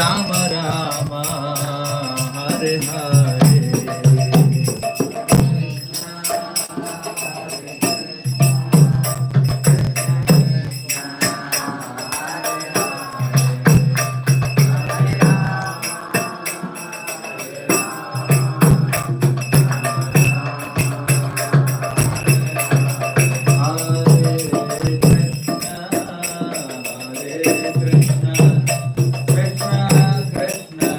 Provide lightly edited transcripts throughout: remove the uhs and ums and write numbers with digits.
Rama Rama Hare Hare Krishna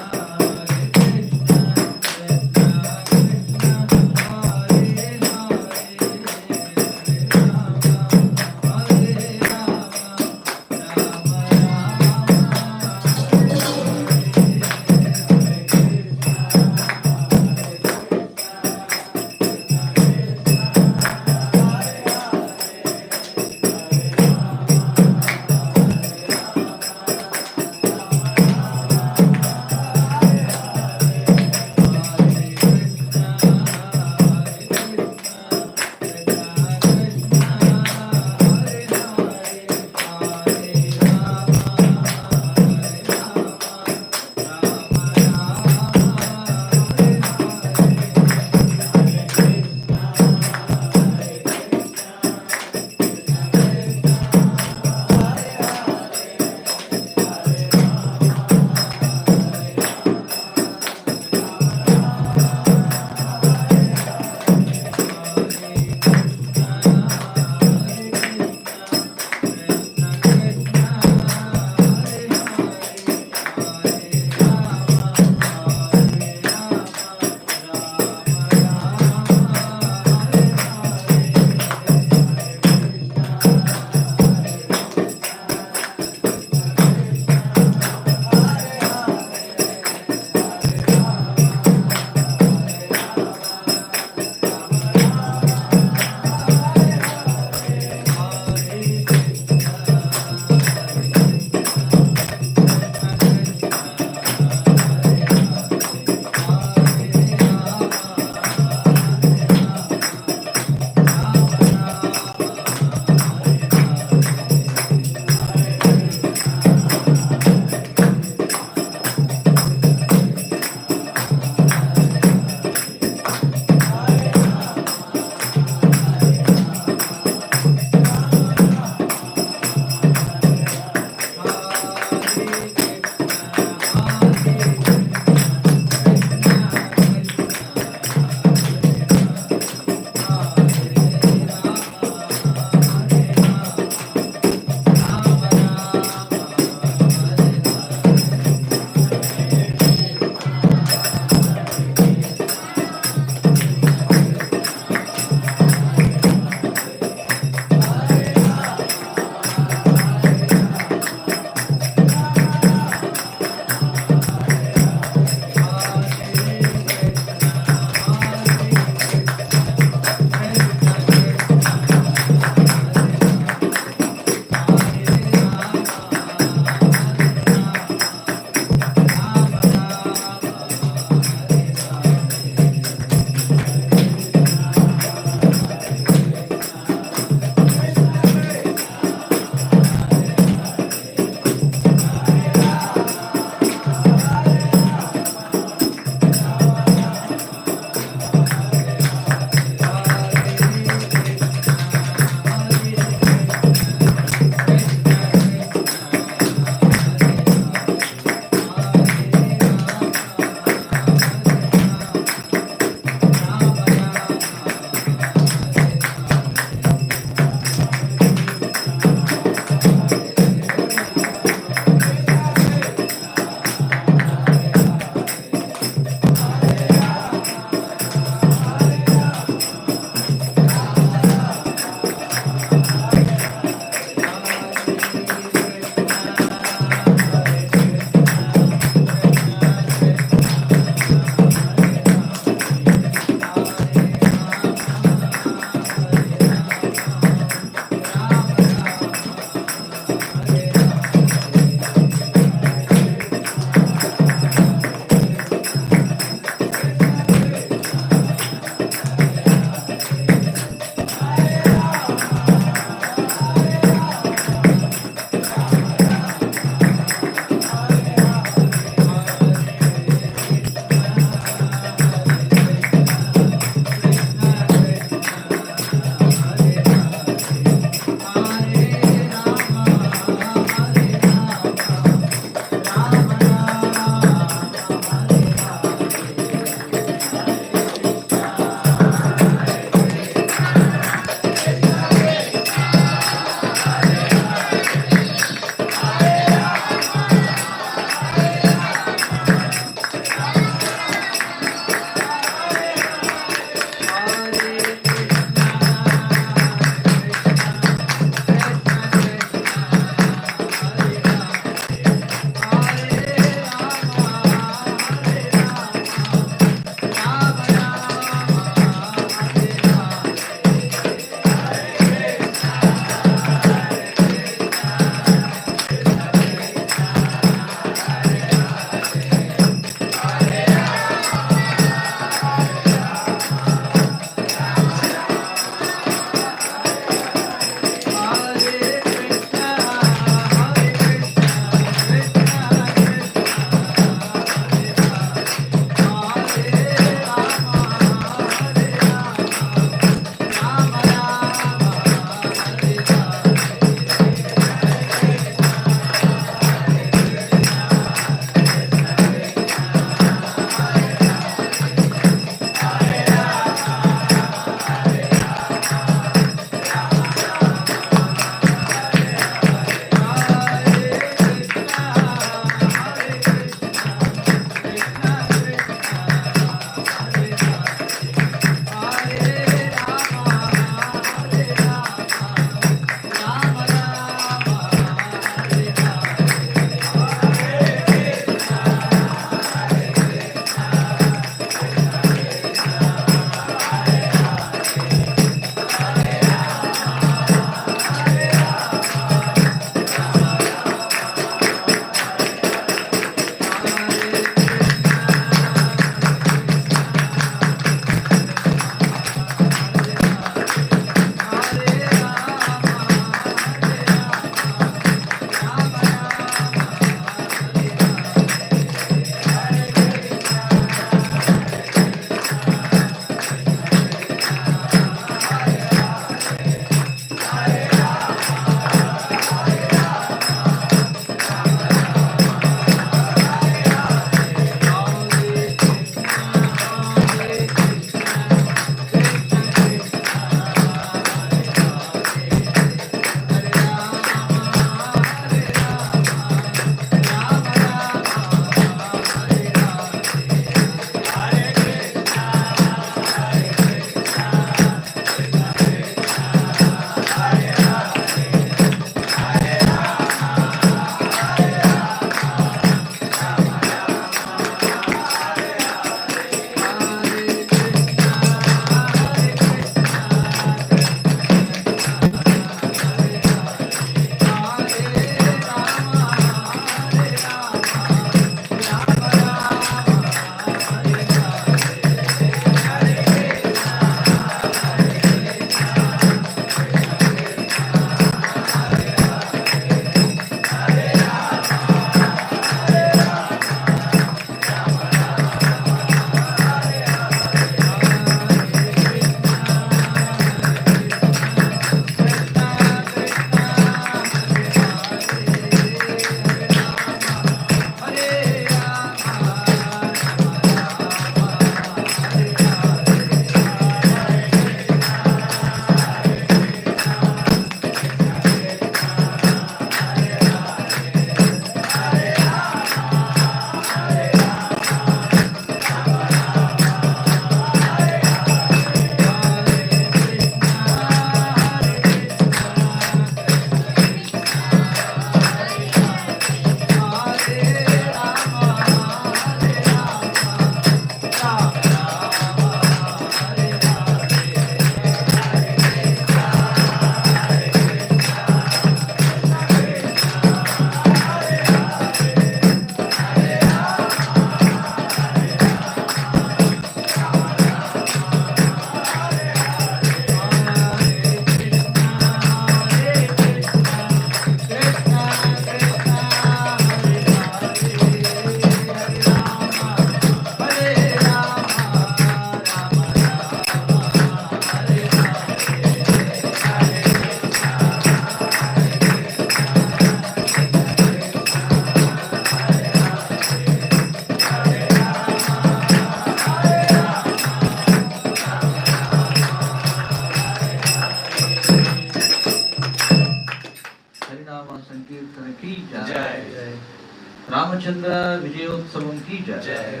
Ramachandra Vijayotsavam ki jai.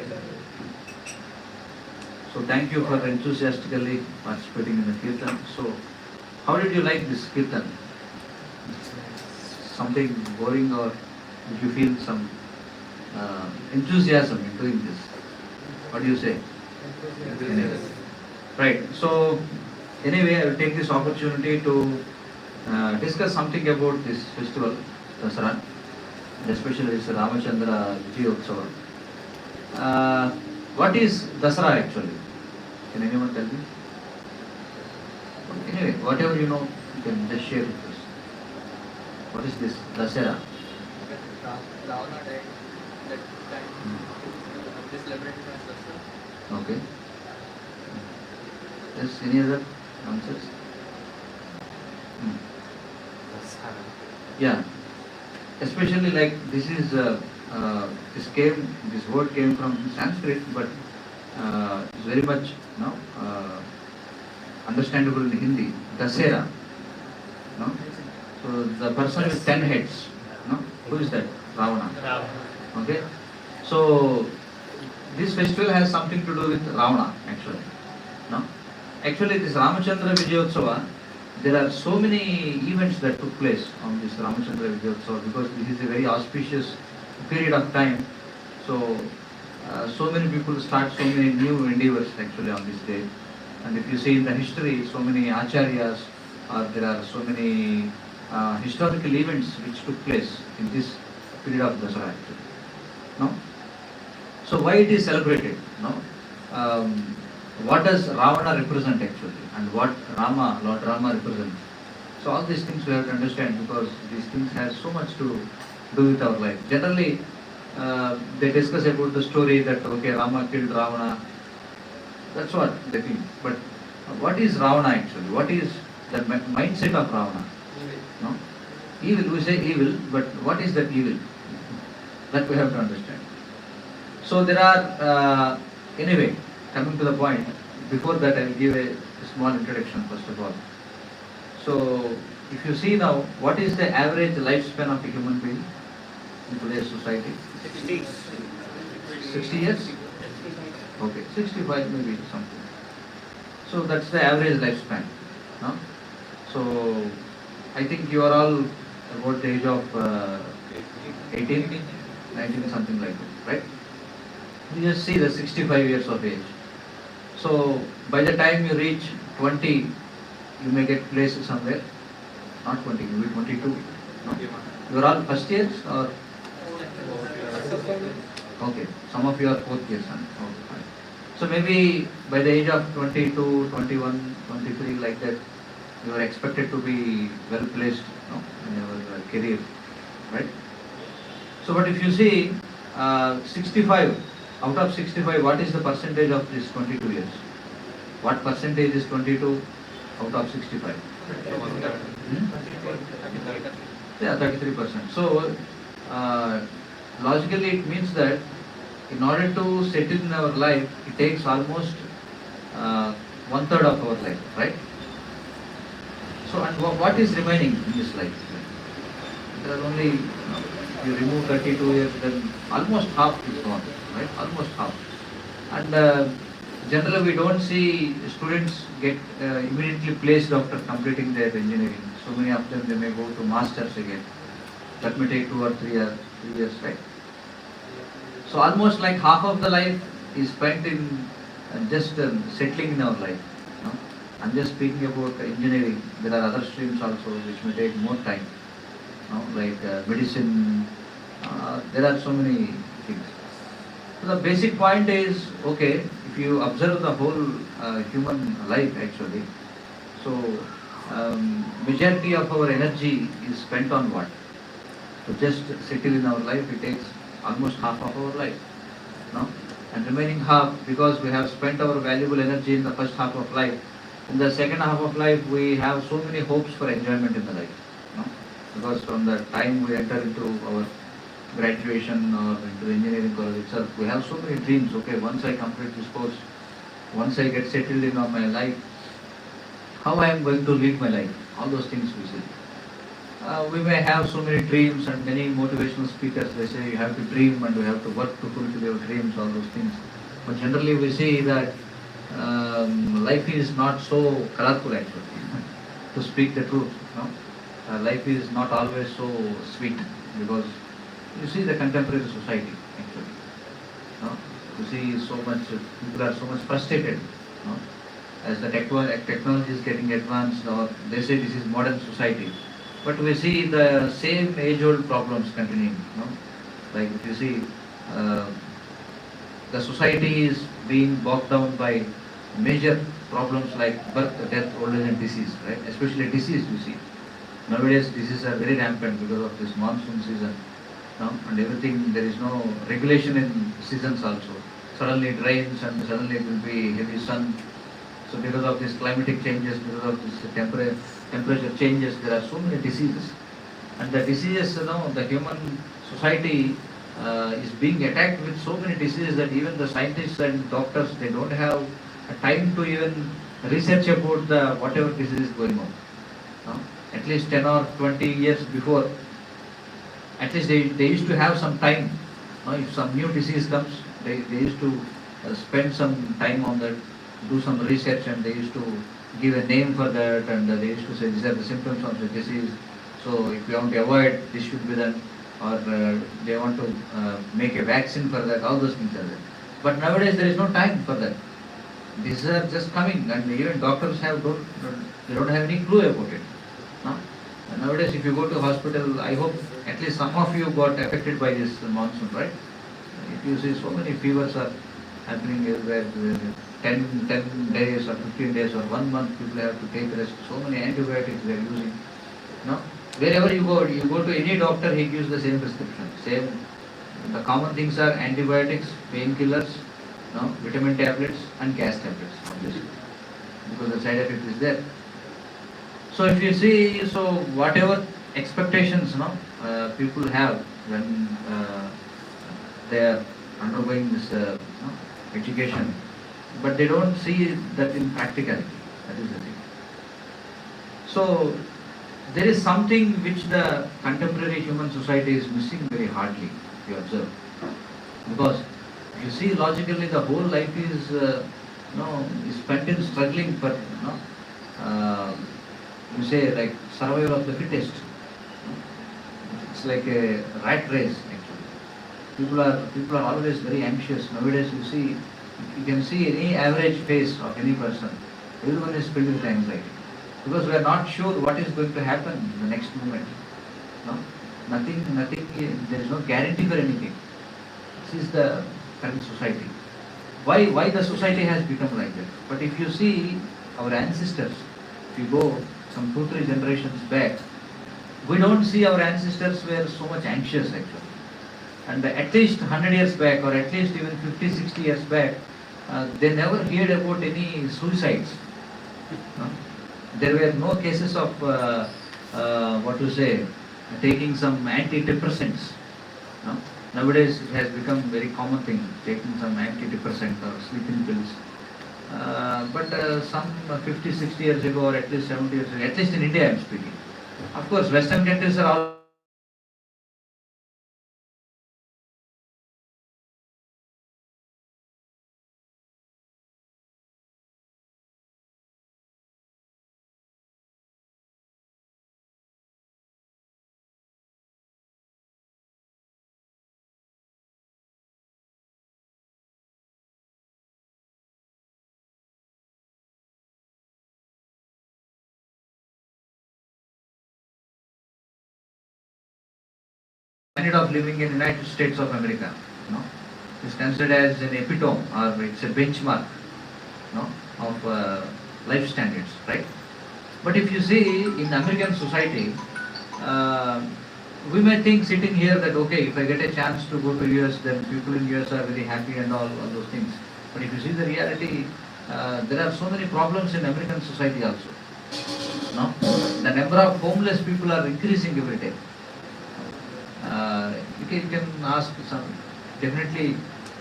So thank you for enthusiastically participating in the kirtan. So how did you like this kirtan? Something boring, or did you feel some enthusiasm in doing this? What do you say? Anyway. Right. So anyway, I will take this opportunity to discuss something about this festival, Dasara, especially this Ramachandra Vijayotsava. What is Dasara actually? Can anyone tell me? Anyway, whatever you know, you can just share with us. What is this Dasara? Ravana died that time. This celebrated as Dasara. Okay. Yes, any other answers? Yeah. Especially like this is this word came from Sanskrit, but it's very much understandable in Hindi. Dasera. No? So the person with 10 heads. No? Who is that? Ravana. Okay. So this festival has something to do with Ravana actually. No? Actually this Ramachandra Vijayotsava, there are so many events that took place on this Ramachandra Vijayotsava because this is a very auspicious period of time. So so many people start so many new endeavors actually on this day. And if you see in the history, so many acharyas, there are so many historical events which took place in this period of Dasara actually. No? So why it is celebrated? No? What does Ravana represent actually, and what Lord Rama represents? So all these things we have to understand because these things have so much to do with our life. Generally, they discuss about the story that okay, Rama killed Ravana. That's what they think. But what is Ravana actually? What is the mindset of Ravana? No? Evil, we say evil, but what is that evil? That we have to understand. So there are, anyway, coming to the point, before that I will give a small introduction first of all. So if you see now, what is the average lifespan of a human being in today's society? 60 years? Okay, 65 maybe something. So that's the average lifespan. No? So I think you are all about the age of 18, 19, something like that, right? You just see the 65 years of age. So by the time you reach 20, you may get placed somewhere. Not 20, maybe 22. No? You are all first years or? Okay, some of you are fourth years. Okay, fine. So maybe by the age of 22, 21, 23, like that, you are expected to be well placed in your career, right? So but if you see 65, out of 65, what is the percentage of this 22 years? What percentage is 22 out of 65? Yeah, 33%. So logically it means that in order to settle in our life, it takes almost 1/3 of our life, right? So and what is remaining in this life? There are only, you remove 32 years, then almost half is gone, right? Almost half. And generally we don't see students get immediately placed after completing their engineering. So many of them, they may go to masters again. That may take 2 or 3 years, right? So almost like half of the life is spent in just settling in our life. No? I'm just speaking about engineering. There are other streams also which may take more time. No? Like medicine. There are so many things. So the basic point is, okay, if you observe the whole human life actually, so majority of our energy is spent on what? To just settle in our life, it takes almost half of our life. No? And remaining half, because we have spent our valuable energy in the first half of life, in the second half of life we have so many hopes for enjoyment in the life. No? Because from the time we enter into our graduation or into the engineering college itself, we have so many dreams. Okay, once I complete this course, once I get settled in my life, how I am going to live my life, all those things we see. we may have so many dreams, and many motivational speakers, they say you have to dream and you have to work to fulfill your dreams, all those things. But generally we see that life is not so colorful actually, to speak the truth. No? Life is not always so sweet, because you see the contemporary society actually. No? You see so much, people are so much frustrated. No? As the technology is getting advanced, or they say this is modern society. But we see the same age-old problems continuing. No? Like if you see, the society is being bogged down by major problems like birth, death, old age and disease, right? Especially disease, you see. Nowadays diseases are very rampant because of this monsoon season. No? And everything, there is no regulation in seasons also. Suddenly it rains and suddenly it will be heavy sun. So because of these climatic changes, because of this temperature changes, there are so many diseases. And the diseases, the human society is being attacked with so many diseases that even the scientists and doctors, they don't have time to even research about the whatever disease is going on. No? At least 10 or 20 years before, at least they used to have some time. If some new disease comes, they used to spend some time on that, do some research, and they used to give a name for that, and they used to say these are the symptoms of the disease. So if you want to avoid, this should be done, or they want to make a vaccine for that, all those things are there. But nowadays there is no time for that. These are just coming, and even doctors they don't have any clue about it. No? And nowadays if you go to hospital, I hope at least some of you got affected by this monsoon, right? If you see so many fevers are happening everywhere, 10 days or 15 days or 1 month people have to take rest. So many antibiotics they are using. No? Wherever you go to any doctor, he gives the same prescription. The common things are antibiotics, painkillers, vitamin tablets and gas tablets, obviously, because the side effect is there. So if you see, so whatever expectations people have when they are undergoing this education, but they don't see that in practicality. That is the thing. So there is something which the contemporary human society is missing very hardly, if you observe. Because you see, logically the whole life is is spent in struggling for you say like survival of the fittest. It's like a rat race actually. People are always very anxious. Nowadays you can see any average face of any person, everyone is filled with anxiety. Because we are not sure what is going to happen in the next moment. No? Nothing, there is no guarantee for anything. This is the current society. Why the society has become like that? But if you see our ancestors, if you go some 2-3 generations back, we don't see our ancestors were so much anxious actually. And at least 100 years back, or at least even 50-60 years back, they never heard about any suicides. No? There were no cases of taking some antidepressants. No? Nowadays it has become very common thing, taking some antidepressant or sleeping pills. But some 50-60 years ago, or at least 70 years ago, at least in India I am speaking. Of course, Western countries are all standard of living in the United States of America. It's considered as an epitome, or it's a benchmark of life standards, right? But if you see in American society, we may think sitting here that okay, if I get a chance to go to US, then people in US are very happy and all those things. But if you see the reality, there are so many problems in American society also. The number of homeless people are increasing every day. You can ask some, definitely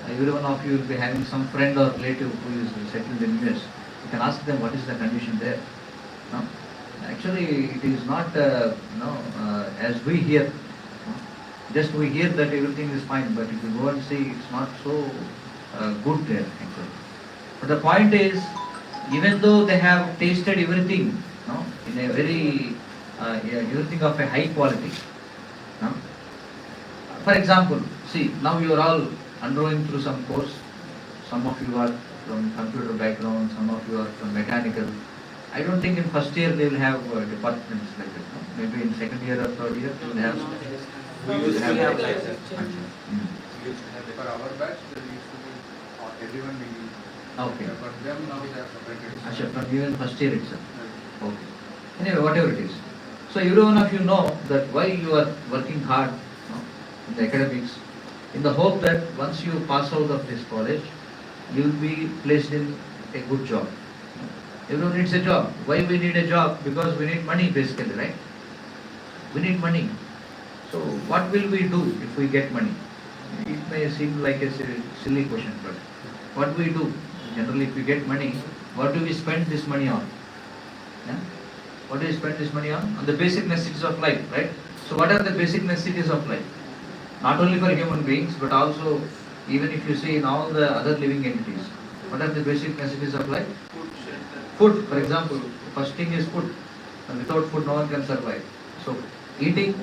every one of you will be having some friend or relative who is settled in US. You can ask them what is the condition there. Actually, it is not, as we hear. Just we hear that everything is fine, but if you go and see, it's not so good there actually. But the point is, even though they have tasted everything, in a very everything of a high quality. For example, see, now you are all undergoing through some course. Some of you are from computer background, some of you are from mechanical. I don't think in first year they will have departments like that. No? Maybe in second year or third year they will have. We used to have like that. Mm. We used to have for our batch, there used to be everyone we use. Okay. For them now they are separated. From even first year itself. Okay. Anyway, whatever it is. So every one of you know that why you are working hard in the academics, in the hope that once you pass out of this college, you will be placed in a good job. Everyone needs a job. Why we need a job? Because we need money basically, right? We need money. So what will we do if we get money? It may seem like a silly question, but what we do? Generally, if we get money, what do we spend this money on? Yeah? What do we spend this money on? On the basic necessities of life, right? So what are the basic necessities of life? Not only for human beings, but also even if you see in all the other living entities. What are the basic necessities of life? Food, for example. First thing is food. And without food, no one can survive. So eating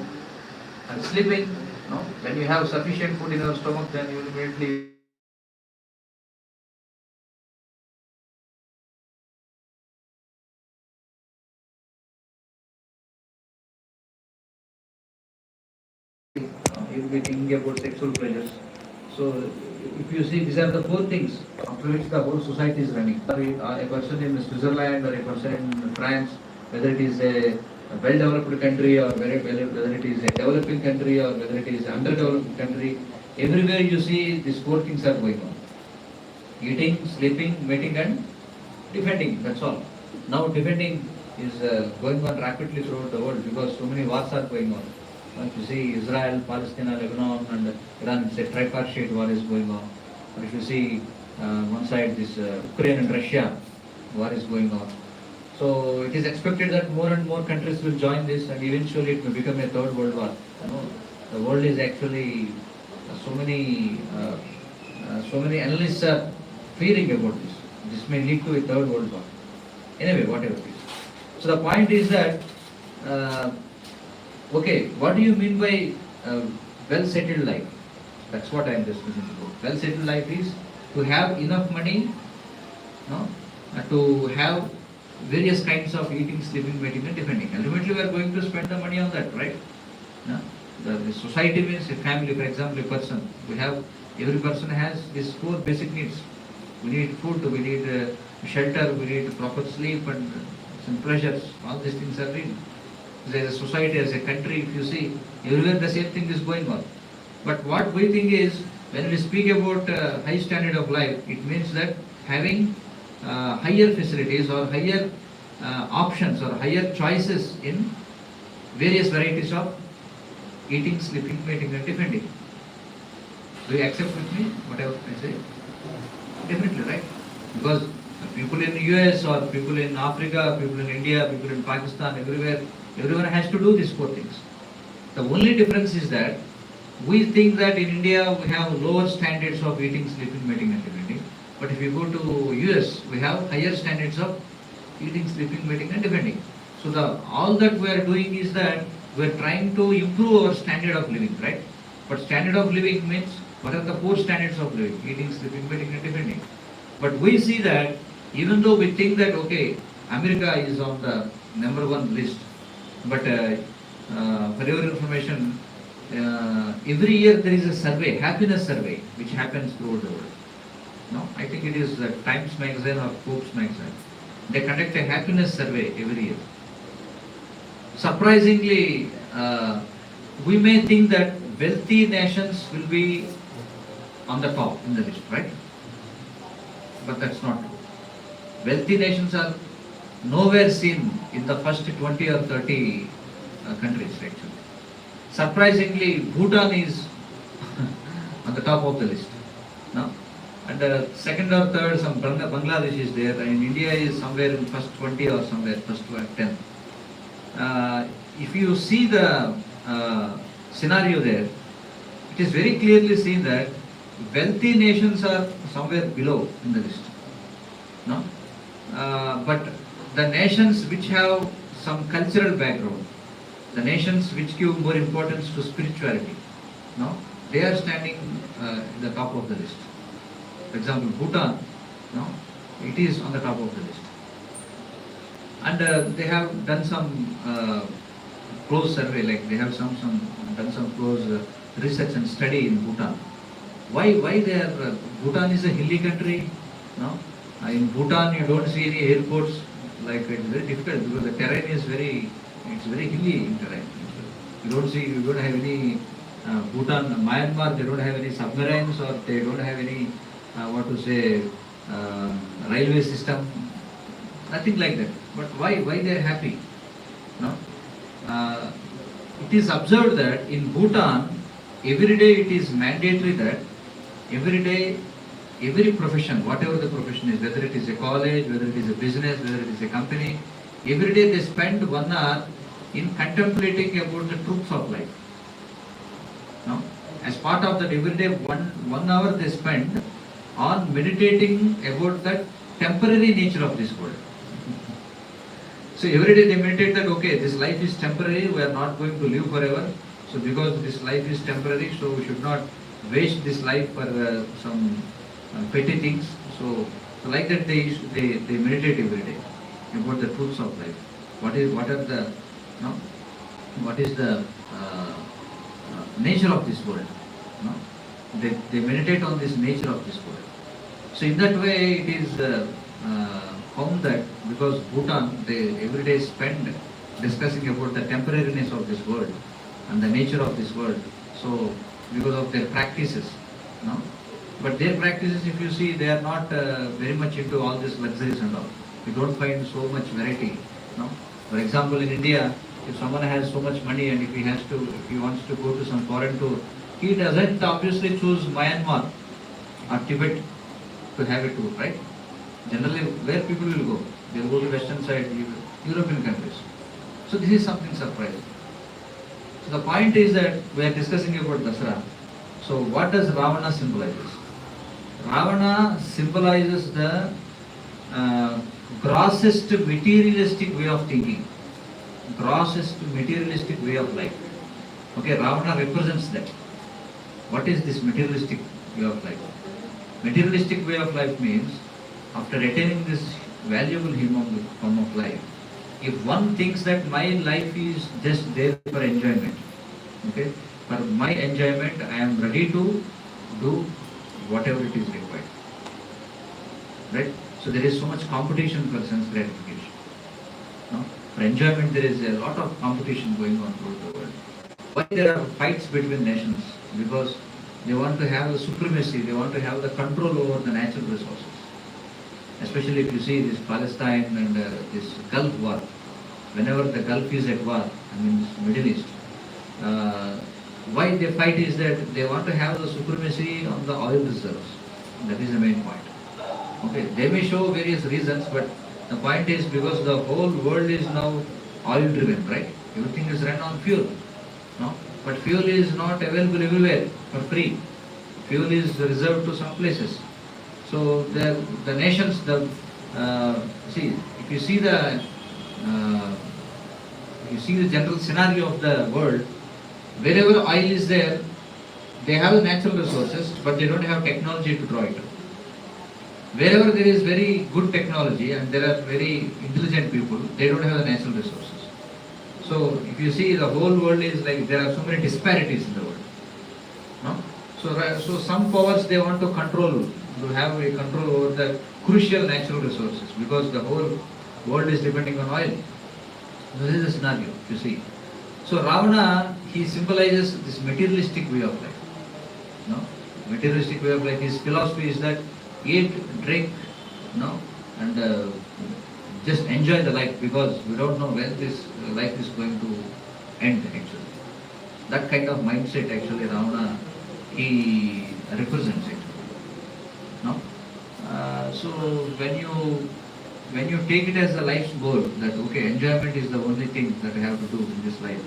and sleeping. When you have sufficient food in your stomach, then you will immediately you will be thinking about sexual pleasures. So if you see, these are the four things after which the whole society is running. A person in Switzerland or a person in France, whether it is a well-developed country or whether it is a developing country or whether it is an underdeveloped country, everywhere you see these four things are going on. Eating, sleeping, mating and defending, that's all. Now defending is going on rapidly throughout the world because so many wars are going on. If you see Israel, Palestine, Lebanon and Iran, it's a tripartite war is going on. Or if you see one side this Ukraine and Russia, war is going on. So it is expected that more and more countries will join this and eventually it may become a third world war. The world is actually so many analysts are fearing about this. This may lead to a third world war. Anyway, whatever it is. So the point is that okay, what do you mean by well-settled life? That's what I am discussing about. Well-settled life is to have enough money, to have various kinds of eating, sleeping, mating and defending. Ultimately, we are going to spend the money on that, right? The society means a family, for example, a person. Every person has these four basic needs. We need food, we need shelter, we need proper sleep and some pleasures. All these things are real. As a society, as a country, if you see, everywhere the same thing is going on. But what we think is, when we speak about high standard of life, it means that having higher facilities or higher options or higher choices in various varieties of eating, sleeping, mating and defending. Do you accept with me whatever I say? Definitely, right? Because people in the US or people in Africa, people in India, people in Pakistan, everyone has to do these four things. The only difference is that we think that in India we have lower standards of eating, sleeping, mating and defending. But if you go to US, we have higher standards of eating, sleeping, mating and defending. So all that we are doing is that we are trying to improve our standard of living, right? But standard of living means what are the four standards of living? Eating, sleeping, mating and defending. But we see that even though we think that okay, America is on the number one list, but for your information, every year there is a survey, happiness survey, which happens throughout the world. I think it is Times magazine or Forbes magazine. They conduct a happiness survey every year. Surprisingly, we may think that wealthy nations will be on the top in the list, right? But that's not true. Wealthy nations are nowhere seen in the first 20 or 30 countries actually. Surprisingly, Bhutan is on the top of the list. And second or third, some Bangladesh is there, and India is somewhere in first 20 or somewhere first 10. if you see the scenario there, it is very clearly seen that wealthy nations are somewhere below in the list. No? But the nations which have some cultural background, the nations which give more importance to spirituality, no? They are standing in the top of the list. For example, Bhutan, no? It is on the top of the list. And they have done some close survey, like they have done some close research and study in Bhutan. Why they are, Bhutan is a hilly country, no? In Bhutan you don't see any airports, like it's very difficult because the terrain is very hilly in terrain. You don't have any, Bhutan, Myanmar, they don't have any submarines or they don't have any, railway system, nothing like that. But why they are happy? No? It is observed that in Bhutan, every day it is mandatory that every day, every profession, whatever the profession is, whether it is a college, whether it is a business, whether it is a company, every day they spend 1 hour in contemplating about the truths of life. No? As part of that, every day one hour they spend on meditating about the temporary nature of this world. So every day they meditate that, okay, this life is temporary, we are not going to live forever. So because this life is temporary, so we should not waste this life for some petty things. So like that they meditate every day about the truths of life. What is the nature of this world? No? They meditate on this nature of this world. So in that way it is found that because Bhutan, they every day spend discussing about the temporariness of this world and the nature of this world. So because of their practices, no? But their practices, if you see, they are not very much into all these luxuries and all. You don't find so much variety. No? For example, in India, if someone has so much money and if he wants to go to some foreign tour, he doesn't obviously choose Myanmar or Tibet to have a tour, right? Generally, where people will go? They will go to western side, European countries. So this is something surprising. So the point is that we are discussing about Dasara. So what does Ravana symbolize? Ravana symbolizes the grossest materialistic way of thinking, grossest materialistic way of life. Okay, Ravana represents that. What is this materialistic way of life? Materialistic way of life means, after attaining this valuable form of life, if one thinks that my life is just there for enjoyment, okay, for my enjoyment I am ready to do whatever it is required, right? So there is so much competition for sense gratification. No? For enjoyment there is a lot of competition going on throughout the world. Why there are fights between nations? Because they want to have the supremacy, they want to have the control over the natural resources. Especially if you see this Palestine and this Gulf war. Whenever the Gulf is at war, I mean Middle East, why they fight is that they want to have the supremacy on the oil reserves. That is the main point. Okay, they may show various reasons, but the point is because the whole world is now oil driven, right? Everything is run on fuel. No? But fuel is not available everywhere for free. Fuel is reserved to some places. So the nations, see, if you see the general scenario of the world, wherever oil is there, they have the natural resources, but they don't have technology to draw it out. Wherever there is very good technology and there are very intelligent people, they don't have the natural resources. So if you see, the whole world is like, there are so many disparities in the world. No? So some powers they want to control, to have a control over the crucial natural resources, because the whole world is depending on oil. This is the scenario, you see. So Ravana, he symbolizes this materialistic way of life. No? Materialistic way of life, his philosophy is that eat, drink, no, and just enjoy the life, because we don't know when this life is going to end actually. That kind of mindset actually Ravana, he represents it. No? So when you when you take it as a life's goal, that okay, enjoyment is the only thing that I have to do in this life,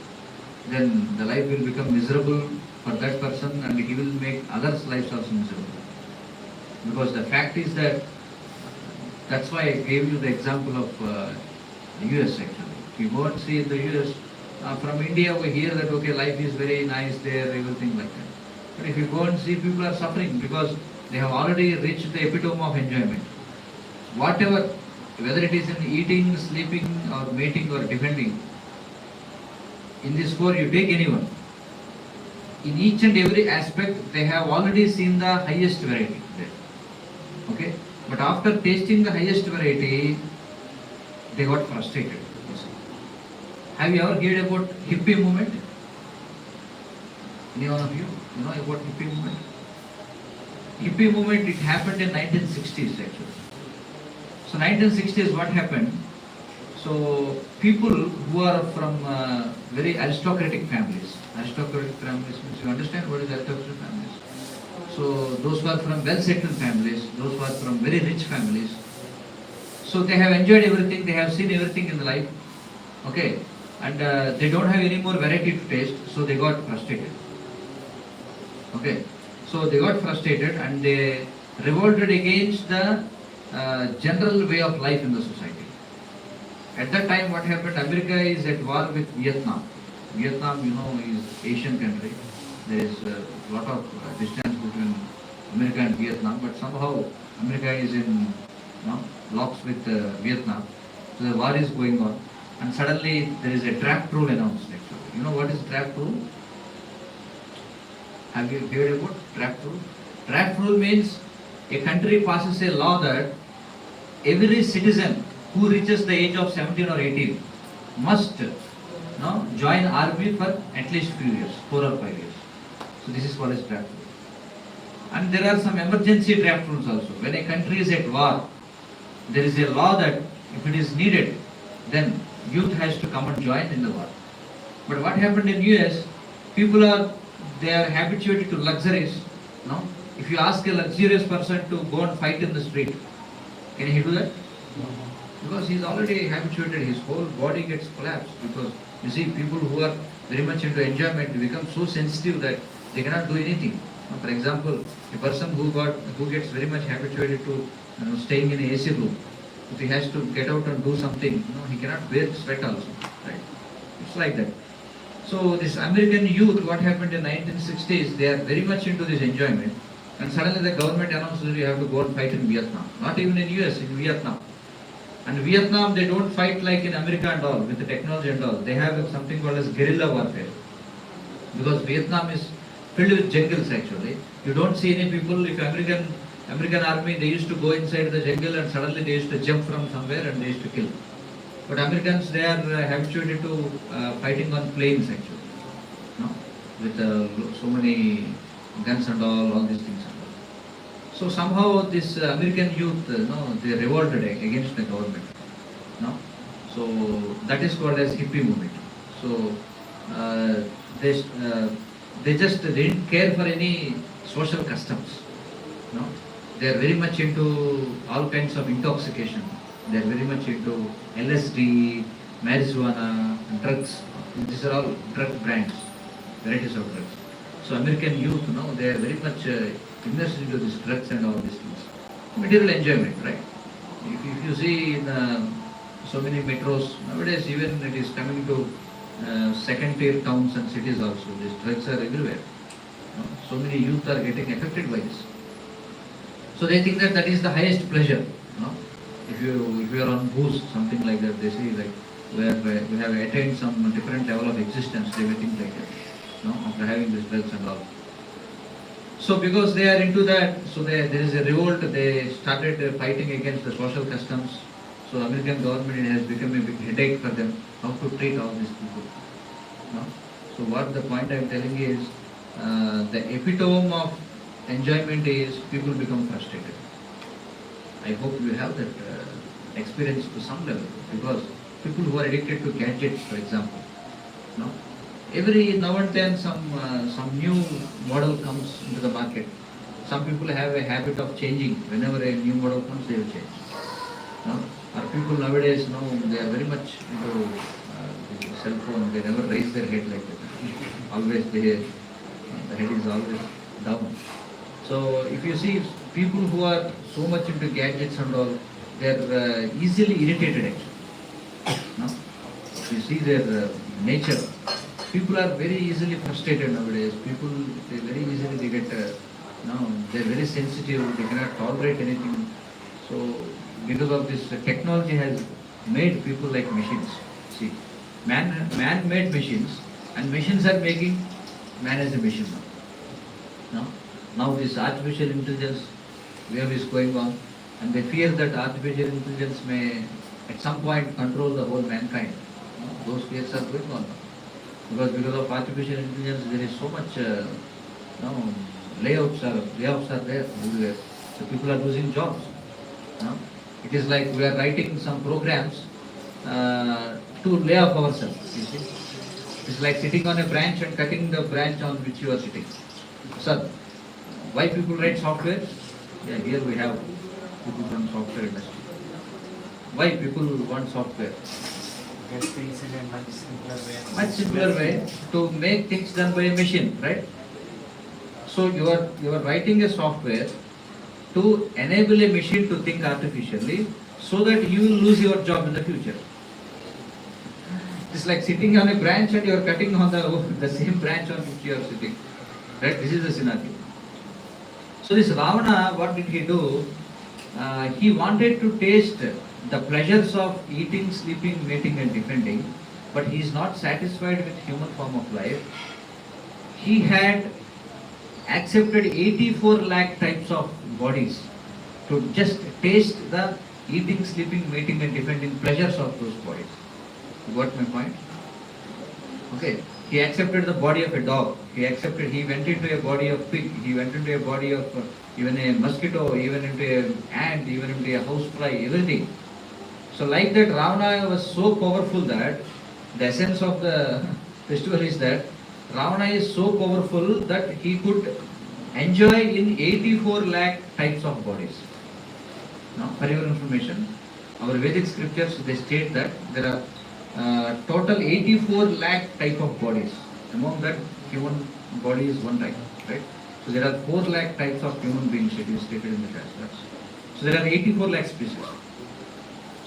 then the life will become miserable for that person and he will make others' lives also miserable. Because the fact is that, that's why I gave you the example of the US actually. If you go and see in the US, from India we hear that okay, life is very nice there, everything like that. But if you go and see, people are suffering because they have already reached the epitome of enjoyment. Whatever, whether it is in eating, sleeping or mating or defending, in this four you take anyone. In each and every aspect they have already seen the highest variety there. Okay? But after tasting the highest variety, they got frustrated. Have you ever heard about hippie movement? Any one of you know about hippie movement? Hippie movement, it happened in 1960s actually. So 1960s, what happened? So people who are from very aristocratic families means you understand what is aristocratic families? So those who are from well-settled families, those who are from very rich families, so they have enjoyed everything, they have seen everything in the life, okay, and they don't have any more variety to taste, so they got frustrated. Okay, so they got frustrated and they revolted against the general way of life in the society. At that time, what happened? America is at war with Vietnam. Vietnam, you know, is Asian country. There is a lot of distance between America and Vietnam, but somehow America is in locks with Vietnam. So the war is going on, and suddenly there is a draft rule announced. Actually, you know what is draft rule? Have you heard about draft rule? Draft rule means a country passes a law that every citizen who reaches the age of 17 or 18 must join army for at least few years, 4 or 5 years. So this is called as draft rule. And there are some emergency draft rules also. When a country is at war, there is a law that if it is needed, then youth has to come and join in the war. But what happened in US, people are habituated to luxuries. No? If you ask a luxurious person to go and fight in the street, can he do that? No. Because he is already habituated, his whole body gets collapsed. Because you see, people who are very much into enjoyment become so sensitive that they cannot do anything. For example, a person who gets very much habituated to staying in an AC room, if he has to get out and do something, he cannot bear sweat also. Right? It's like that. So this American youth, what happened in 1960s, they are very much into this enjoyment. And suddenly the government announced that you have to go and fight in Vietnam. Not even in US, in Vietnam. And Vietnam, they don't fight like in America and all, with the technology and all. They have something called as guerrilla warfare. Because Vietnam is filled with jungles actually. You don't see any people, if American army, they used to go inside the jungle and suddenly they used to jump from somewhere and they used to kill. But Americans, they are habituated to fighting on planes actually. With so many guns and all these things. So somehow this American youth, they revolted against the government. So that is called as hippie movement. So they just didn't care for any social customs. They are very much into all kinds of intoxication. They are very much into LSD, marijuana, drugs. These are all drug brands, varieties of drugs. So American youth, they are very much immersed into these drugs and all these things. Material enjoyment, right? If you see in so many metros, nowadays even it is coming to second tier towns and cities also. These drugs are everywhere. So many youth are getting affected by this. So they think that is the highest pleasure. If you are on booze, something like that, they say like where we have attained some different level of existence, they may think like that. After having these drugs and all. So because they are into that, so there is a revolt, they started fighting against the social customs. So American government, it has become a big headache for them, how to treat all these people. So what the point I am telling is, the epitome of enjoyment is people become frustrated. I hope you have that experience to some level, because people who are addicted to gadgets, for example, every now and then some new model comes into the market. Some people have a habit of changing. Whenever a new model comes, they will change. Our people nowadays, they are very much into the cell phone. They never raise their head like that. Always the head is always down. So if you see people who are so much into gadgets and all, they are easily irritated actually. No? If you see their nature, people are very easily frustrated nowadays. People, they very easily they get, they're very sensitive. They cannot tolerate anything. So because of this, technology has made people like machines. See, man made machines, and machines are making man as a machine now. Now this artificial intelligence wave is going on, and they fear that artificial intelligence may at some point control the whole mankind. Those fears are going on now. Because of artificial intelligence there is so much layoffs are there everywhere. So people are losing jobs. It is like we are writing some programs to lay off ourselves. You see, it's like sitting on a branch and cutting the branch on which you are sitting. Sir, why people write software? Yeah, here we have people from software industry. Why people want software? Get things in a much simpler way. Much simpler way to make things done by a machine, right? So you are writing a software to enable a machine to think artificially, so that you will lose your job in the future. It's like sitting on a branch and you are cutting on the same branch on which you are sitting. Right? This is the scenario. So this Ravana, what did he do? He wanted to taste the pleasures of eating, sleeping, mating and defending, but he is not satisfied with human form of life. He had accepted 84 lakh types of bodies to just taste the eating, sleeping, mating and defending pleasures of those bodies. You got my point? Okay. He accepted the body of a dog. He went into a body of pig. He went into a body of even a mosquito, even into an ant, even into a housefly, everything. So like that, Ravana was so powerful that the essence of the festival is that Ravana is so powerful that he could enjoy in 84 lakh types of bodies. Now, for your information, our Vedic scriptures, they state that there are total 84 lakh type of bodies. Among that, human body is one type, right? So there are 4 lakh types of human beings, it is stated in the Shastras. So there are 84 lakh species.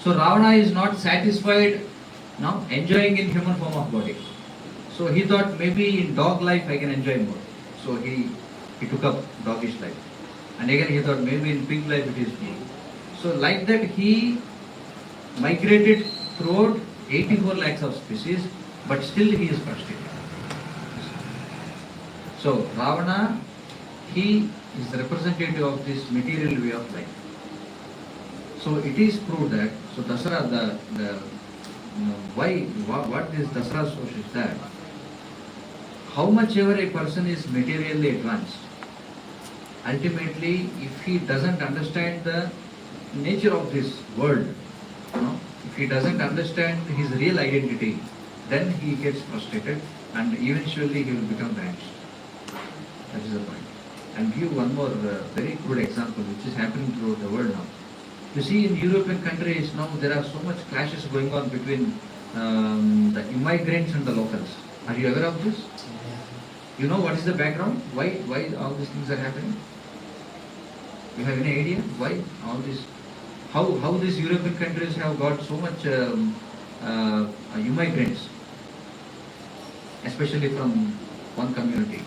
So Ravana is not satisfied now enjoying in human form of body. So he thought maybe in dog life I can enjoy more. So he took up doggish life. And again he thought maybe in pig life it is more. So like that he migrated throughout 84 lakhs of species, but still he is frustrated. So Ravana, he is the representative of this material way of life. So it is proved that, so Dasara, what this Dasara shows is that how much ever a person is materially advanced, ultimately if he doesn't understand the nature of this world, if he doesn't understand his real identity, then he gets frustrated and eventually he will become vanished. That is the point. I'll give one more very good example which is happening throughout the world now. You see, in European countries now there are so much clashes going on between the immigrants and the locals. Are you aware of this? You know what is the background? Why all these things are happening? You have any idea why all this? How these European countries have got so much immigrants, especially from one community?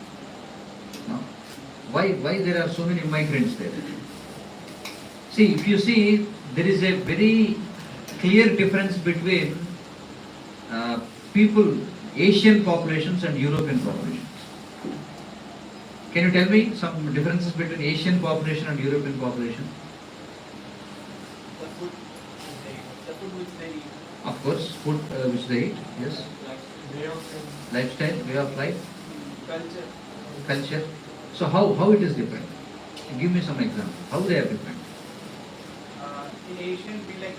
No? Why there are so many immigrants there? See, if you see, there is a very clear difference between people, Asian populations and European populations. Can you tell me some differences between Asian population and European population? The food which they eat. Of course, food which they eat, yes. Way of Lifestyle, way of life, culture. So how it is different? Give me some example. How they are different? In Asian, we like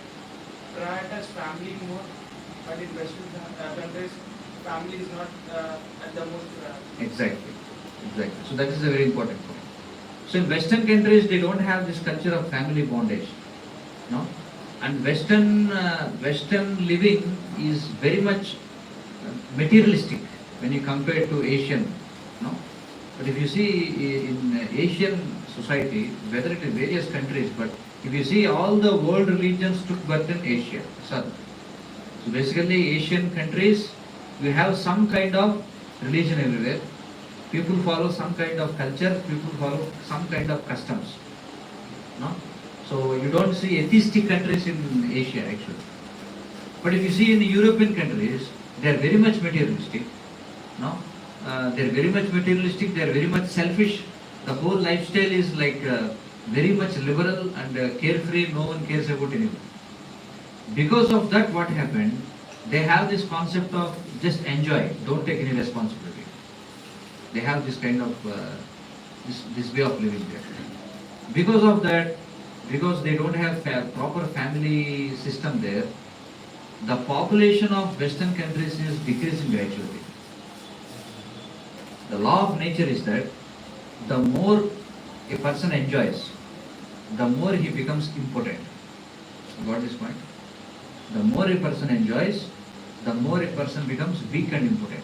prioritize family more, but in Western countries, family is not at the most. Exactly. So that is a very important point. So in Western countries, they don't have this culture of family bondage. No? And Western living is very much materialistic when you compare to Asian, no? But if you see in Asian society, whether it is various countries, but if you see all the world religions took birth in Asia, South. So basically Asian countries, we have some kind of religion everywhere. People follow some kind of culture, people follow some kind of customs. No? So you don't see atheistic countries in Asia actually. But if you see in the European countries, they are very much materialistic. No? They are very much materialistic, they are very much selfish. The whole lifestyle is like very much liberal and carefree, no one cares about anyone. Because of that, what happened? They have this concept of just enjoy, don't take any responsibility. They have this kind of this way of living there. Because of that, because they don't have proper family system there, the population of Western countries is decreasing gradually. The law of nature is that the more a person enjoys, the more he becomes impotent. You got this point? The more a person enjoys, the more a person becomes weak and impotent.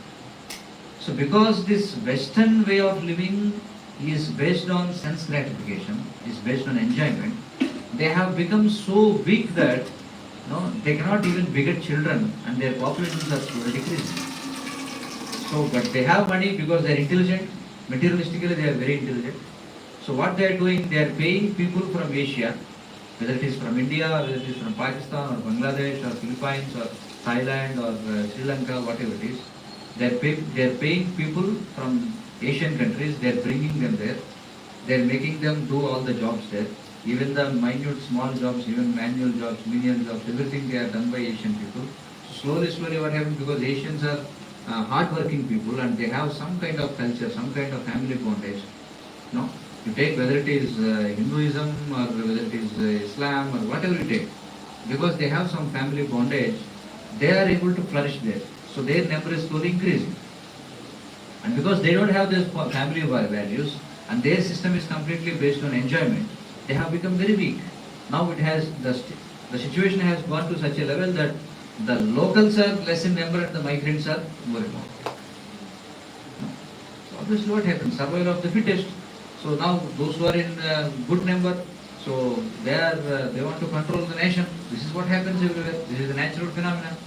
So because this Western way of living is based on sense gratification, is based on enjoyment, they have become so weak that they cannot even beget children and their populations are slowly decreasing. So, but they have money because they are intelligent, materialistically they are very intelligent. So what they are doing, they are paying people from Asia, whether it is from India, whether it is from Pakistan or Bangladesh or Philippines or Thailand or Sri Lanka, whatever it is. They are paying people from Asian countries, they are bringing them there, they are making them do all the jobs there. Even the minute small jobs, even manual jobs, menial jobs, everything they are done by Asian people. So slowly what happens, because Asians are hard-working people and they have some kind of culture, some kind of family bondage. No? You take whether it is Hinduism or whether it is Islam or whatever you take, because they have some family bondage, they are able to flourish there. So their number is slowly increasing. And because they don't have this family values and their system is completely based on enjoyment, they have become very weak. Now it has the situation has gone to such a level that the locals are less in number and the migrants are more and more. So obviously what happens? Survival of the fittest. So now those who are in good number, so they want to control the nation. This is what happens everywhere. This is a natural phenomenon.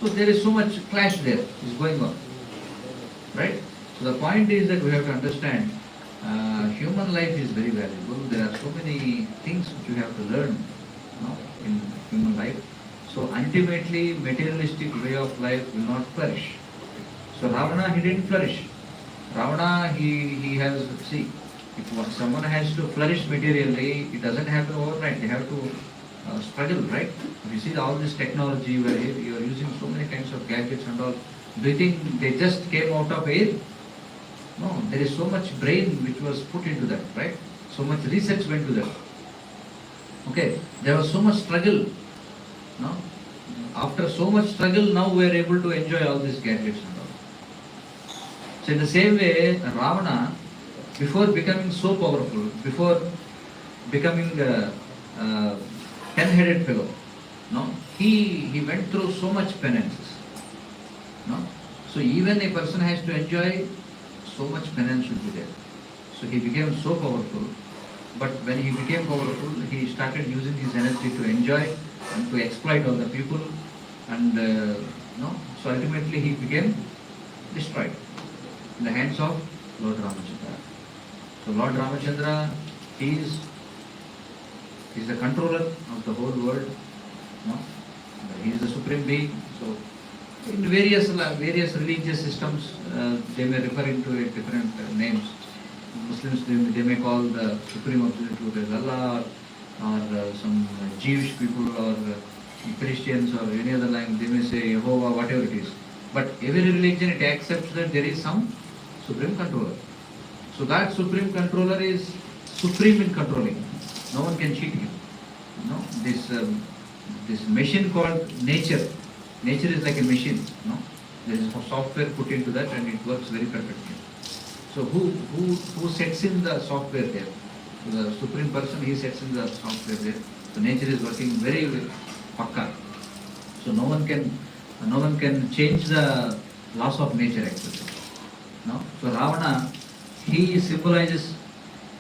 So there is so much clash there is going on, right? So the point is that we have to understand human life is very valuable. There are so many things which you have to learn in human life. So ultimately, materialistic way of life will not flourish. So Ravana, he didn't flourish. Ravana, he has, see, if someone has to flourish materially, it doesn't happen overnight. They have to struggle, right? If you see all this technology where you are using so many kinds of gadgets and all, do you think they just came out of air? No, there is so much brain which was put into that, right? So much research went to that. Okay, there was so much struggle. No? After so much struggle, now we are able to enjoy all these gadgets and all. So in the same way, Ravana, before becoming so powerful, before becoming a 10-headed fellow, he went through so much penances. So even a person has to enjoy, so much penance should be there. So he became so powerful, but when he became powerful, he started using his energy to enjoy and to exploit other people, and so ultimately he became destroyed in the hands of Lord Ramachandra. So Lord Ramachandra, he is the controller of the whole world. He is the supreme being. So in various religious systems, they may refer into it different names. Muslims, they may call the supreme absolute as Allah, or some Jewish people, or Christians, or any other language, they may say Jehovah, whatever it is. But every religion, it accepts that there is some supreme controller. So that supreme controller is supreme in controlling. No one can cheat him. This machine called nature. Nature is like a machine. There is software put into that and it works very perfectly. So who sets in the software there? So the supreme person, he sets in the software there. So nature is working very pakka. So no one can change the laws of nature actually. No? So Ravana, he symbolizes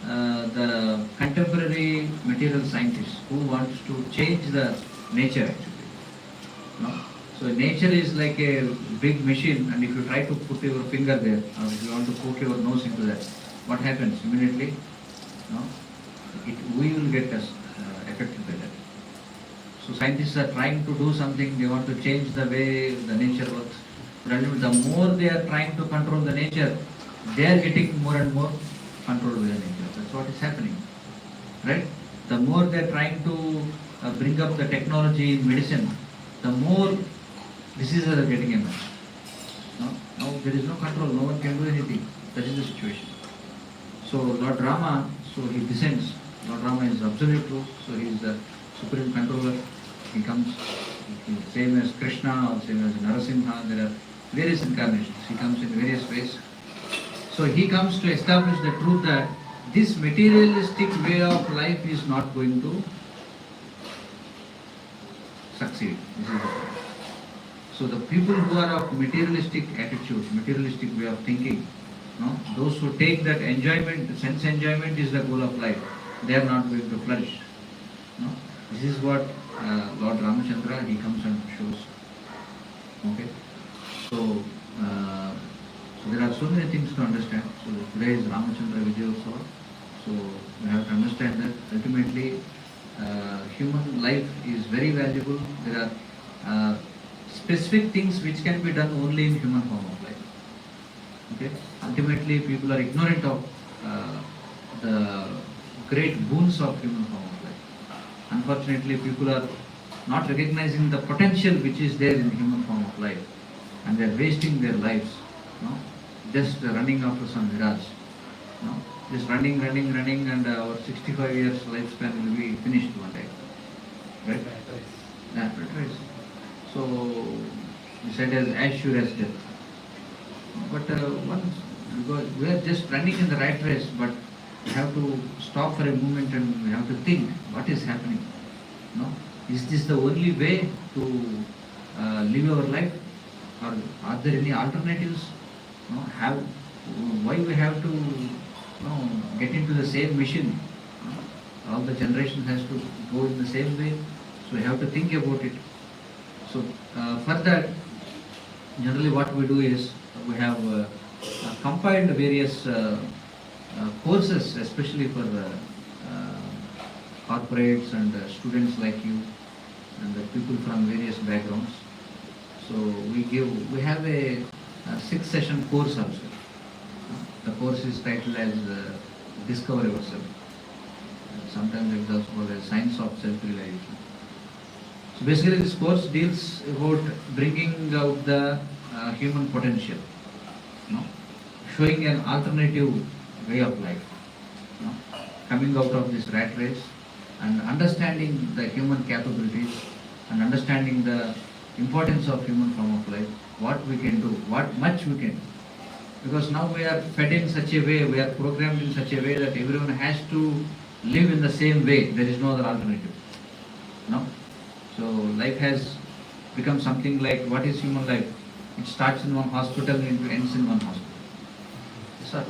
the contemporary material scientist who wants to change the nature actually. No? So nature is like a big machine, and if you try to put your finger there, or if you want to poke your nose into that, what happens immediately? No? We will get affected by that. So scientists are trying to do something, they want to change the way the nature works. But the more they are trying to control the nature, they are getting more and more control with the nature. That's what is happening. Right? The more they are trying to bring up the technology in medicine, the more diseases are getting emerged. No? Now there is no control, no one can do anything. That is the situation. So Lord Rama, so he descends. Lord Rama is absolute truth, so he is the supreme controller. He comes, same as Krishna or same as Narasimha, there are various incarnations. He comes in various ways. So he comes to establish the truth that this materialistic way of life is not going to succeed. This is the point. So the people who are of materialistic attitude, materialistic way of thinking, no, those who take that enjoyment, sense enjoyment is the goal of life, they are not going to flourish. No? This is what Lord Ramachandra, he comes and shows. Okay? So, so there are so many things to understand. So today is Ramachandra Vijayotsav. So we have to understand that ultimately human life is very valuable. There are specific things which can be done only in human form of life. Okay? Ultimately people are ignorant of the great boons of human form of life. Unfortunately people are not recognizing the potential which is there in human form of life, and they are wasting their lives, no? Just running after some mirage, no? Just running, and our 65 years lifespan will be finished one day, right? Yeah, right. So we said as sure as death. But once, because we are just running in the right race, but we have to stop for a moment and we have to think what is happening. No? Is this the only way to live our life, or are there any alternatives? No? Why we have to get into the same mission? No? All the generation has to go in the same way, so we have to think about it. So for that, generally what we do is we have compiled various courses, especially for corporates and students like you and the people from various backgrounds. So we have a 6-session course also. The course is titled as Discover Yourself. Sometimes it is also called as Science of Self-Realization. So basically this course deals about bringing out the human potential, showing an alternative way of life, coming out of this rat race and understanding the human capabilities and understanding the importance of human form of life, what we can do, what much we can do. Because now we are fed in such a way, we are programmed in such a way that everyone has to live in the same way. There is no other alternative. No? So life has become something like, what is human life? It starts in one hospital and it ends in one hospital. Yes, sir.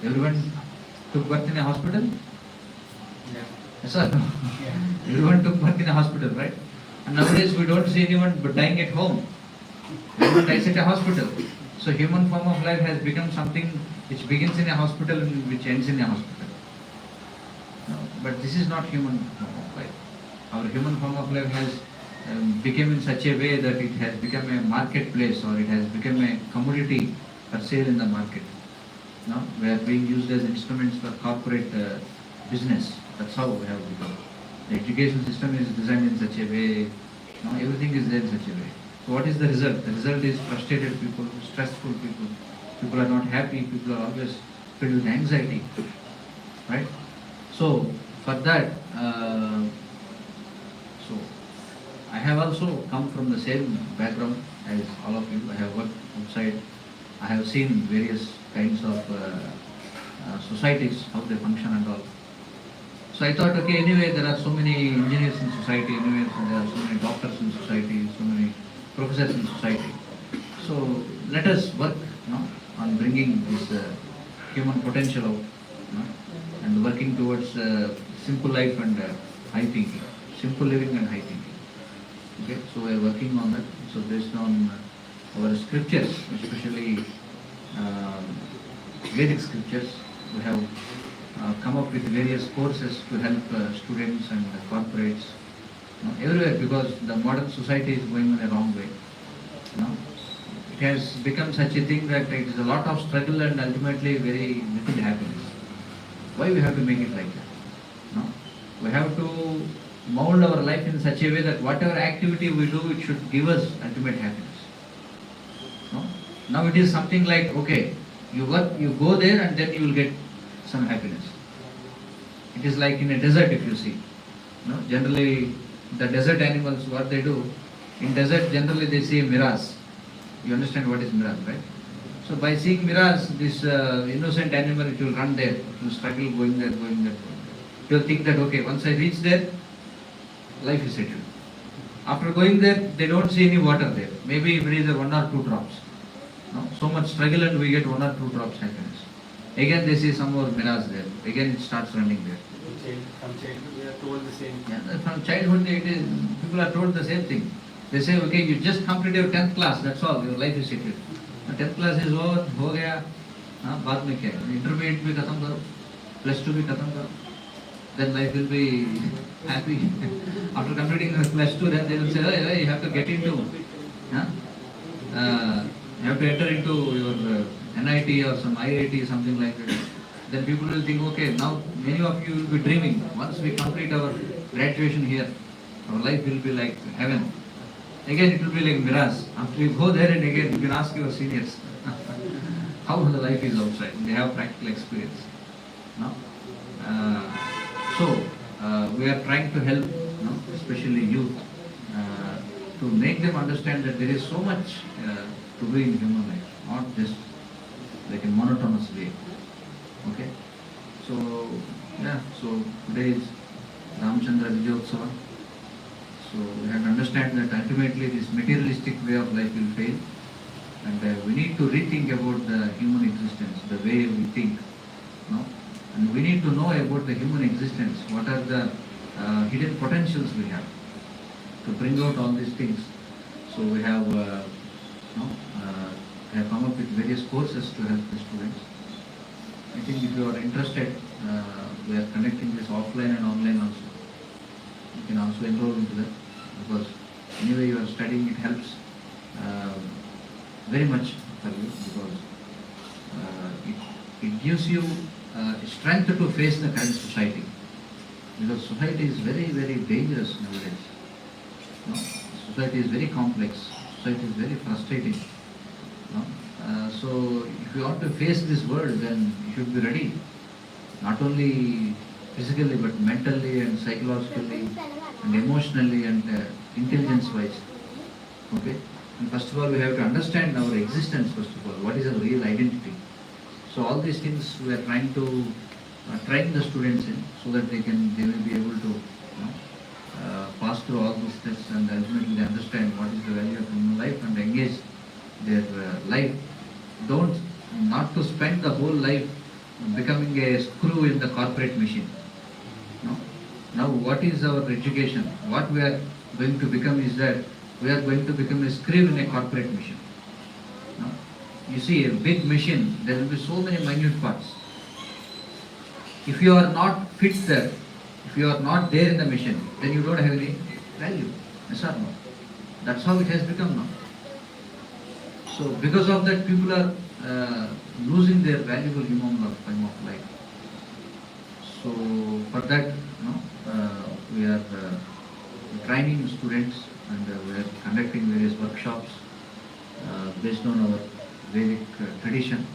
Everyone took birth in a hospital? Yeah. Yes, sir. Yeah. Everyone took birth in a hospital, right? And nowadays we don't see anyone but dying at home. Everyone dies at a hospital. So human form of life has become something which begins in a hospital and which ends in a hospital. No, but this is not human form of life. Our human form of life has become in such a way that it has become a marketplace, or it has become a commodity for sale in the market. No? We are being used as instruments for corporate business. That's how we have become. The education system is designed in such a way, everything is there in such a way. So what is the result? The result is frustrated people, stressful people. People are not happy, people are always filled with anxiety. Right? So for that, so I have also come from the same background as all of you. I have worked outside. I have seen various kinds of societies, how they function and all. So I thought, okay, anyway, there are so many engineers in society, anyway, so there are so many doctors in society, so many professors in society. So let us work, on bringing this human potential out, and working towards simple life and high thinking, simple living and high thinking. Okay, so we are working on that. So based on our scriptures, especially Vedic scriptures, we have come up with various courses to help students and corporates, everywhere, because the modern society is going in a wrong way. It has become such a thing that it is a lot of struggle and ultimately very little happiness. Why we have to make it like that? We have to mold our life in such a way that whatever activity we do, it should give us ultimate happiness. Now it is something like, okay, you work, you go there and then you will get some happiness. It is like in a desert, if you see. Generally, the desert animals, what they do, in desert generally they see a mirage. You understand what is mirage, right? So by seeing mirage, this innocent animal, it will run there, it will struggle going there, going there. It will think that, okay, once I reach there, life is settled. After going there, they don't see any water there. Maybe if it is 1 or 2 drops. So much struggle and we get 1 or 2 drops happiness. Again they see some more mirage there. Again it starts running there. From childhood we are told the same thing. Yeah, from childhood people are told the same thing. They say, okay, you just complete your 10th class, that's all, your life is settled. 10th class is over, हो गया, बाद में क्या? Intermediate भी खत्म करो, +2 भी खत्म करो. Then life will be happy. After completing +2, then they will say, hey, you have to get into, you have to enter into your NIT or some IIT, something like that. Then people will think, okay, now many of you will be dreaming. Once we complete our graduation here, our life will be like heaven. Again it will be like mirage. After you go there and again you can ask your seniors how the life is outside. They have practical experience. We are trying to help, especially youth, to make them understand that there is so much to do in human life, not just like a monotonous way. Okay, so today is Ramchandra Vijayotsav. So we have to understand that ultimately this materialistic way of life will fail, and we need to rethink about the human existence, the way we think, and we need to know about the human existence. What are the hidden potentials we have to bring out all these things? So we have come up with various courses to help the students. I think if you are interested, we are connecting this offline and online also. You can also enroll into that, because anyway you are studying, it helps very much for you, because it gives you strength to face the current society. Because society is very, very dangerous nowadays. Society is very complex. Society is very frustrating. So if you want to face this world, then you should be ready, not only physically but mentally and psychologically and emotionally and intelligence-wise. Okay. And first of all, we have to understand our existence. First of all, what is our real identity? So all these things we are trying to train the students in, so that they will be able to pass through all these tests, and ultimately they understand what is the value of human life and engage their life. Not to spend the whole life becoming a screw in the corporate machine. Now what is our education? What we are going to become is that we are going to become a screw in a corporate machine. You see, a big machine, there will be so many minute parts. If you are not fit there, if you are not there in the machine, then you don't have any value. Yes or no? That's how it has become now. So because of that, people are losing their valuable human time of life. So for that, we are training students, and we are conducting various workshops based on our Vedic tradition.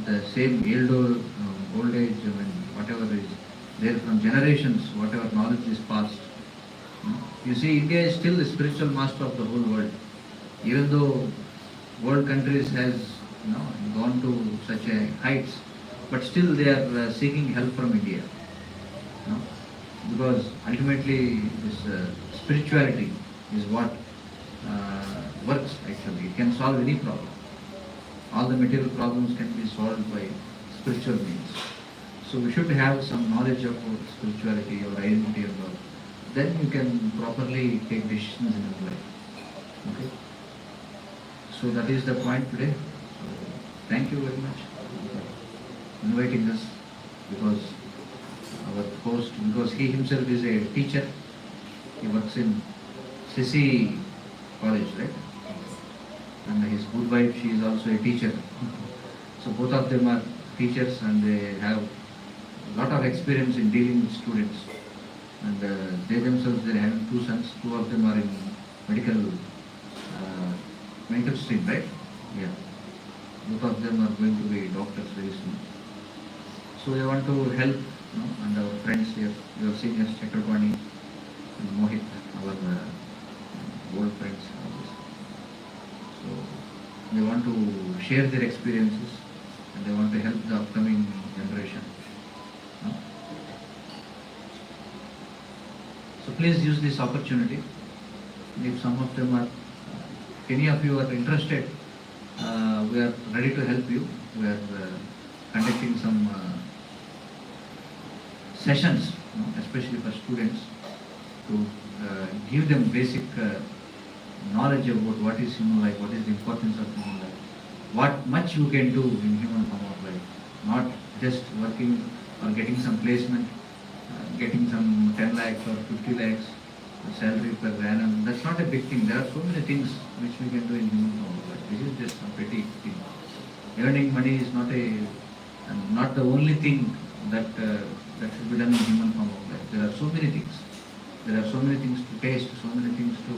The same old age, whatever is there from generations, whatever knowledge is passed. You see, India is still the spiritual master of the whole world. Even though world countries has gone to such a heights, but still they are seeking help from India. No? Because ultimately this spirituality is what works actually. It can solve any problem. All the material problems can be solved by spiritual means. So we should have some knowledge of spirituality or identity of God. Then you can properly take decisions in your life. Okay? So that is the point today. So thank you very much for inviting us, because our host, because he himself is a teacher. He works in 𝗲𝗵𝐶 college, right? And his good wife, she is also a teacher. So both of them are teachers and they have a lot of experience in dealing with students. And they themselves, they have 2 sons. 2 of them are in medical stream, right? Yeah. Both of them are going to be doctors very soon. So we want to help, and our friends here, you have seen us, 𝗏𝗏𝗃𝐈 and Mohit, our old friends. So they want to share their experiences and they want to help the upcoming generation. So please use this opportunity. If some of them are, if any of you are interested, we are ready to help you. We are conducting some sessions, especially for students, to give them basic knowledge about what is human life, what is the importance of human life, what much you can do in human form of life, not just working or getting some placement, getting some 10 lakhs or 50 lakhs salary per annum. That's not a big thing. There are so many things which we can do in human form of life. This is just a petty thing. Earning money is not the only thing that should be done in human form of life. There are so many things. There are so many things to taste, so many things to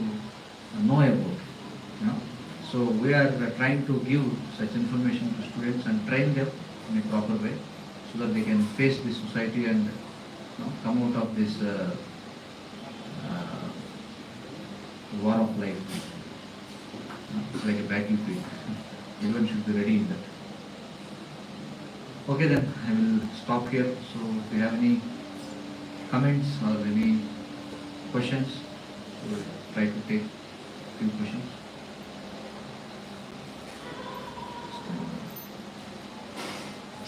know about. So we are trying to give such information to students and train them in a proper way so that they can face the society and come out of this war of life. It's like a battlefield. Everyone should be ready in that. Okay, then I will stop here. So if you have any comments or any questions, we will try to take a few questions.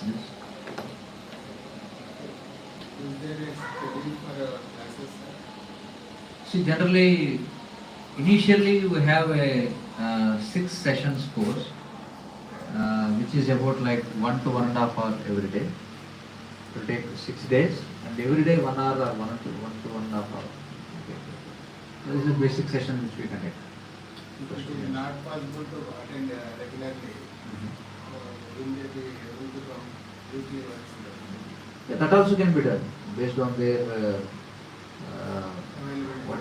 Yes. Is there a schedule for classes? See, generally, initially we have a 6 sessions course, which is about like 1 to 1.5 hours every day. It will take 6 days, and every day 1 hour or 1 to 1.5 hours. Okay. So this is a basic session which we conduct. It is not possible to attend regularly. Will they be able to come weekly once? Yeah, that also can be done based on their Availability. whatever.